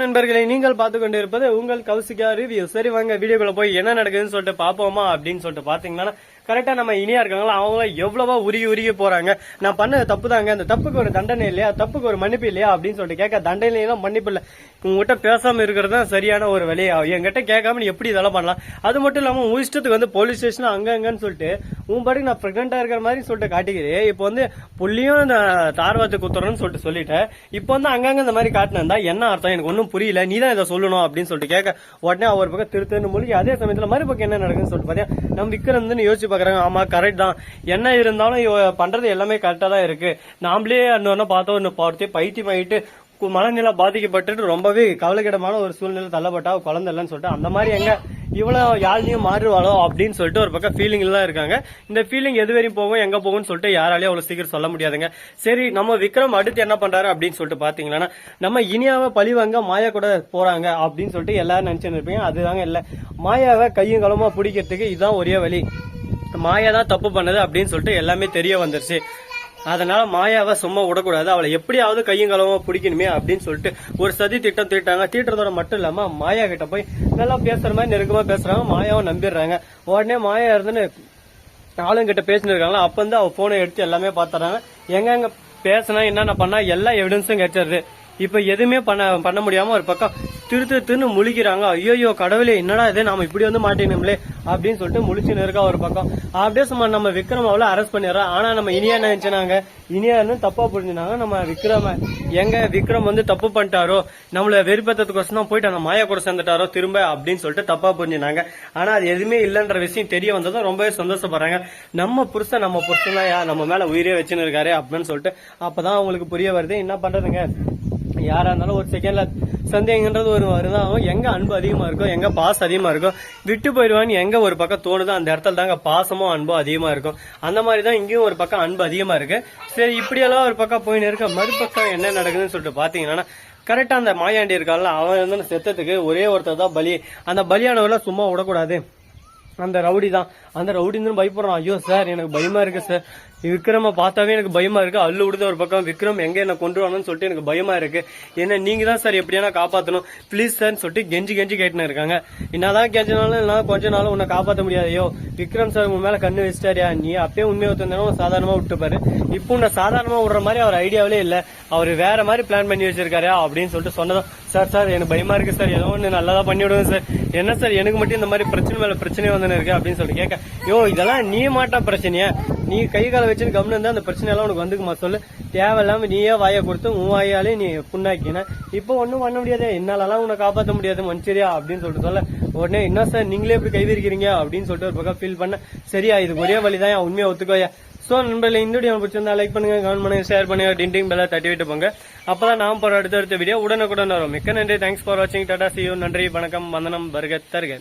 நண்பர்களை நீங்கள் பார்த்து கொண்டு இருப்பது உங்கள் கௌசிகா ரிவ்யூ. சரி வாங்க வீடியோக்குள்ள போய் என்ன நடக்குதுன்னு சொல்லிட்டு பாப்போமா அப்படின்னு சொல்லிட்டு பாத்தீங்கன்னா கரெக்டா நம்ம இனியா இருக்காங்களா அவங்க எவ்வளவா உருகி போறாங்க. நான் பண்ண தப்பு தாங்க, அந்த தப்புக்கு ஒரு தண்டனை இல்லையா, தப்புக்கு ஒரு மன்னிப்பு இல்லையா அப்படின்னு சொல்லிட்டு கேட்க தண்டனைலாம் மன்னிப்பு இல்ல, உங்ககிட்ட பேசாம இருக்கிறது தான் சரியான ஒரு வழியா, என்கிட்ட கேட்காம நீ எப்படி இதெல்லாம் பண்ணலாம். அது மட்டும் இல்லாம உன் இஷ்டத்துக்கு வந்து போலீஸ் ஸ்டேஷன் அங்கன்னு சொல்லிட்டு உன் பாட்டுக்கு நான் பிரெக்னெண்டா இருக்கிற மாதிரி சொல்லிட்டு காட்டிக்கிறேன். இப்போ வந்து புள்ளியும் தார்வாத்து குத்துறோம்னு சொல்லிட்டேன். இப்போ வந்து அங்கங்க இந்த மாதிரி காட்டினா என்ன அர்த்தம் எனக்கு ஒன்னும் புரியல, நீ தான் இதை சொல்லணும் அப்படின்னு சொல்லிட்டு கேட்க உடனே அவர் பக்கம் திருத்தன்னு மொழி. அதே சமயத்துல மறுபக்கம் என்ன நடக்குதுன்னு சொல்லிட்டு பாத்தீங்கன்னா நம்ம விக்ரம் யோசிச்சு பாக்குறாங்க. ஆமா கரெக்ட் தான், என்ன இருந்தாலும் பண்றது எல்லாமே கரெக்டா தான் இருக்கு. நாமளே அண்ணன் பார்த்தோம் ஒன்னு பார்த்தே பைத்தியம் ஆயிட்டு மனநிலை பாதிக்கப்பட்டு ரொம்பவே கவலைக்கிடமான ஒரு சூழ்நிலை தள்ளப்பட்டா குழந்தை இல்லைன்னு சொல்லிட்டு அந்த மாதிரி எங்க இவ்வளவு யாழ்லையும் மாறுவாளோ அப்படின்னு சொல்லிட்டு ஒரு பக்கம் ஃபீலிங் எல்லாம் இருக்காங்க. இந்த ஃபீலிங் எது வரையும் போகும் எங்க போகும்னு சொல்லிட்டு யாராலையும் அவ்வளவு சீக்கிரம் சொல்ல முடியாதுங்க. சரி நம்ம விக்ரம் அடுத்து என்ன பண்றாரு அப்படின்னு சொல்லிட்டு பாத்தீங்கன்னா நம்ம இனியாவை பழிவாங்க மாயா கூட போறாங்க அப்படின்னு சொல்லிட்டு எல்லாரும் நினைச்சுன்னு இருப்பீங்க. அதுதாங்க இல்ல, மாயாவை கையும் களமா பிடிக்கிறதுக்கு இதுதான் ஒரே வழி. மாயா தான் தப்பு பண்ணது அப்படின்னு சொல்லிட்டு எல்லாமே தெரிய வந்துருச்சு. அதனால மாயாவை சும்மா விடக்கூடாது, அவளை எப்படியாவது கையும் களவா பிடிக்கணுமே அப்படின்னு சொல்லிட்டு ஒரு சதி திட்டம் தீட்டாங்க. தீட்டுறதோட மட்டும் இல்லாம மாயா கிட்ட போய் நல்லா பேசுற மாதிரி நெருக்கமா பேசுறாங்க. மாயாவை நம்பிடுறாங்க. உடனே மாயா இருந்துன்னு ஆளுங்கிட்ட பேசிட்டு இருக்காங்களா, அப்ப வந்து அவ போனை எடுத்து எல்லாமே பாத்துறாங்க. எங்க பேசினா என்னென்ன பண்ணா எல்லா எவிடன்ஸும் கிடைச்சிருது. இப்ப எதுவுமே பண்ண முடியாம ஒரு பக்கம் திருன்னு முழிக்கிறாங்க. ஐயோ கடவுளே என்னடா இது, நாம இப்படி வந்து மாட்டேனும்லே அப்படின்னு சொல்லிட்டு முழிச்சுன்னு இருக்கா ஒரு பக்கம். அப்படியே சும்மா நம்ம விக்ரம் அவளை அரெஸ்ட் பண்ணிடுறோம். ஆனா நம்ம இனியா நினைச்சாங்க, இனியா தப்பா புரிஞ்சுனாங்க. நம்ம விக்ரம் வந்து தப்பு பண்ணிட்டாரோ, நம்மள வெறுப்பேற்றதுக்கோசம் தான் போயிட்டு அந்த மாயா கூட சேர்ந்துட்டாரோ திரும்ப அப்படின்னு சொல்லிட்டு தப்பா புரிஞ்சுனாங்க. ஆனா அது எதுவுமே இல்லைன்ற விஷயம் தெரிய வந்ததும் ரொம்பவே சந்தோஷப்படுறாங்க. நம்ம புருஷன் தான் நம்ம மேல உயிரே வச்சுன்னு இருக்காரு அப்படின்னு சொல்லிட்டு அப்பதான் அவங்களுக்கு புரிய வருது. என்ன பண்றதுங்க, யாரா இருந்தாலும் ஒரு செகண்ட்ல சந்தேகன்றது ஒரு வருதான். எங்க அன்பு அதிகமா இருக்கும், எங்க பாசம் அதிகமா இருக்கும், விட்டு போயிடுவான்னு எங்க ஒரு பக்கம் தோணுதோ அந்த இடத்துல தாங்க பாசமும் அன்பும் அதிகமா இருக்கும். அந்த மாதிரிதான் இங்கேயும் ஒரு பக்கம் அன்பு அதிகமா இருக்கு. சரி இப்படியெல்லாம் ஒரு பக்கம் போயின்னு இருக்க, மறுபக்கம் என்ன நடக்குதுன்னு சொல்லிட்டு பாத்தீங்கன்னா கரெக்டா அந்த மாயாண்டி இருக்கால, அவன் வந்து செத்ததுக்கு ஒரே ஒருத்தர் தான் பலி. அந்த பலியானவர்ல சும்மா விடக்கூடாது, அந்த ரவுடி தான். அந்த ரவுடி பயப்படுறான். ஐயோ சார் எனக்கு பயமா இருக்கு சார், விக்ரம பார்த்தாவே எனக்கு பயமா இருக்கு, அல்லு விடுத ஒரு பக்கம் விக்ரம் எங்க என்ன கொண்டு வரணும்னு சொல்லிட்டு எனக்கு பயமா இருக்கு, என்ன நீங்க தான் சார் எப்படியான காப்பாத்தணும் ப்ளீஸ் சார் சொல்லிட்டு கெஞ்சி கேட்டுன்னு இருக்காங்க. என்னதான் கெஞ்சினாலும் இல்ல கொஞ்ச நாளும் உன்னை காப்பாற்ற முடியாது. ஐயோ விக்ரம் சார் உன் மேல கண்ணு வச்சிட்டாரியா, நீ அப்பயே உண்மையை ஒத்துந்தாலும் சாதாரணமா விட்டுப்பாரு, இப்போ உன்னை சாதாரணமா விடுற மாதிரி அவர் ஐடியாவிலே இல்ல, அவர் வேற மாதிரி பிளான் பண்ணி வச்சிருக்காரு அப்படின்னு சொல்லிட்டு சொன்னதும் சார் எனக்கு பயமா இருக்கு சார், ஏதோ ஒண்ணு நல்லதா பண்ணி விடுவேன் சார், என்ன சார் எனக்கு மட்டும் இந்த மாதிரி பிரச்சனை மேல பிரச்சனை வந்து இருக்கு அப்படின்னு சொல்லிட்டு கேட்க, யோ இதெல்லாம் நீ மாட்டா பிரச்சனையா, நீ கை கால வச்சுன்னு கவனம் இருந்தா அந்த பிரச்சனை எல்லாம் உனக்கு வந்துக்குமா சொல்லு, தேவையில்லாம நீயே வாயை கொடுத்து உன் வாயாலே நீ புண்ணாக்கின, இப்போ ஒன்னும் பண்ண முடியாது, என்னாலலாம் உன்னை காப்பாற்ற முடியாது மனுஷரியா அப்படின்னு சொல்லிட்டு சொல்ல உடனே என்ன சார் நீங்களே இப்படி கைவிரிக்கிறீங்க அப்படின்னு சொல்லிட்டு ஒரு பக்கம் ஃபீல் பண்ண, சரியா இது ஒரே வழிதான் உண்மையா ஒத்துக்கோயா. சோ நண்பர்களே இந்த வீடியோ பிடிச்சிருந்தா லைக் பண்ணுங்க, கமெண்ட் பண்ணுங்க, ஷேர் பண்ணுங்க, டிண்டிங் பெல்ல தட்டி விட்டு போங்க, அப்பதான் நான் போற அடுத்த வீடியோ உடனுக்குடன் வரும். மிக்க நன்றி, தேங்க்ஸ் ஃபார் வாட்சிங், டாடா, see you, நன்றி, வணக்கம், வந்தனம், வருக தருக.